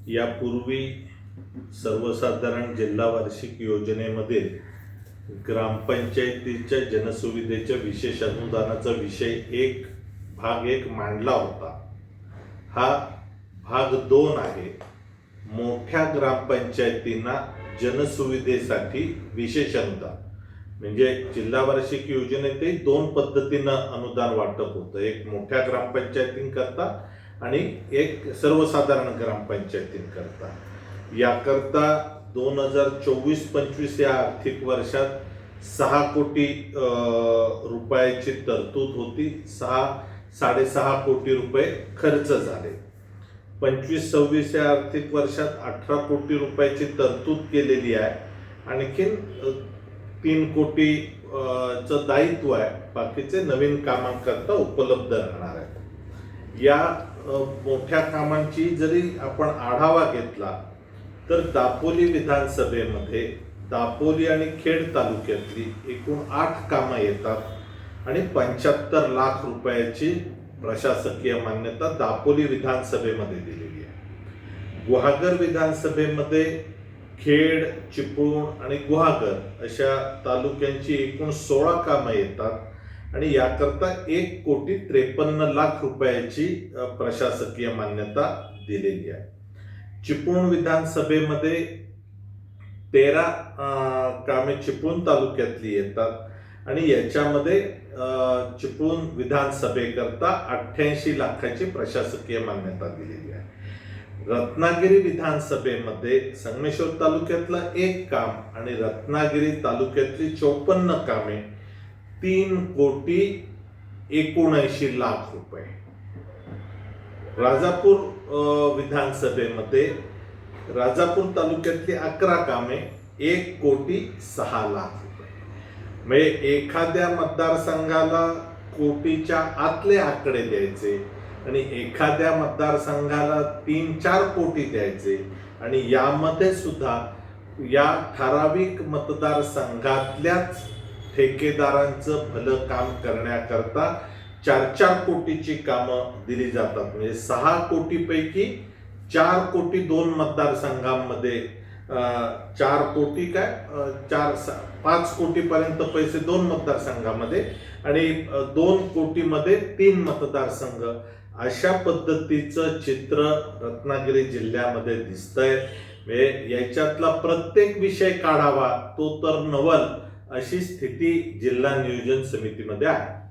यापूर्वी सर्वसाधारण जिल्हा वार्षिक योजनेमध्ये ग्रामपंचायतीच्या जनसुविधेच्या विशेष अनुदानाचा विषय भाग एक मांडला होता। हा भाग 2 आहे। मोठ्या ग्रामपंचायतींना जनसुविधेसाठी विशेष अनुदान म्हणजे जिल्हा वार्षिक योजनेतही 2 पद्धतीनं अनुदान वाटप होतं। एक मोठ्या ग्रामपंचायतींकरता आणि एक सर्वसाधारण ग्रामपंचायतींकरता। याकरता 2024-25 या आर्थिक वर्षात 6 कोटी रुपयाची तरतूद होती। 6.5 कोटी रुपये खर्च झाले। 25-26 या आर्थिक वर्षात 18 कोटी रुपयाची तरतूद केलेली आहे। आणखीन 3 कोटी चं दायित्व आहे, बाकीचे नवीन कामांकरता उपलब्ध राहणार आहेत। या मोठ्या कामांची जरी आपण आढावा घेतला तर दापोली विधानसभेमध्ये दापोली आणि खेड तालुक्यातली एकूण 8 कामं येतात आणि 75 लाख रुपयाची प्रशासकीय मान्यता दापोली विधानसभेमध्ये दिलेली आहे। गुहागर विधानसभेमध्ये खेड, चिपळूण आणि गुहागर अशा तालुक्यांची एकूण 16 कामं येतात आणि याकरता 1,53,00,000 रुपयाची प्रशासकीय मान्यता दिलेली आहे। चिपळूण विधानसभेमध्ये 13 कामे चिपळूण तालुक्यातली येतात आणि याच्यामध्ये चिपळूण विधानसभेकरता 88 लाखाची प्रशासकीय मान्यता दिलेली आहे। रत्नागिरी विधानसभेमध्ये संगमेश्वर तालुक्यातलं 1 काम आणि रत्नागिरी तालुक्यातली 54 कामे 3,79,00,000 रुपये। राजापूर विधानसभेमध्ये राजापूर तालुक्यातली 11 कामे 1,06,00,000 रुपये। म्हणजे एखाद्या मतदारसंघाला कोटीच्या आतले आकडे द्यायचे आणि एखाद्या मतदारसंघाला 3-4 कोटी द्यायचे आणि यामध्ये सुद्धा या ठराविक मतदारसंघातल्याच ठेकेदारांचं भलं काम करण्याकरता 4-4 कोटीची कामं दिली जातात। म्हणजे 6 कोटीपैकी 4 कोटी 2 मतदारसंघांमध्ये 4 कोटी 5 कोटीपर्यंत पैसे 2 मतदारसंघामध्ये आणि 2 कोटीमध्ये 3 मतदारसंघ, अशा पद्धतीचं चित्र रत्नागिरी जिल्ह्यामध्ये दिसतंय। म्हणजे याच्यातला प्रत्येक विषय काढावा तो तर नवल, अशी स्थिती जिल्हा नियोजन समितीमध्ये आहे।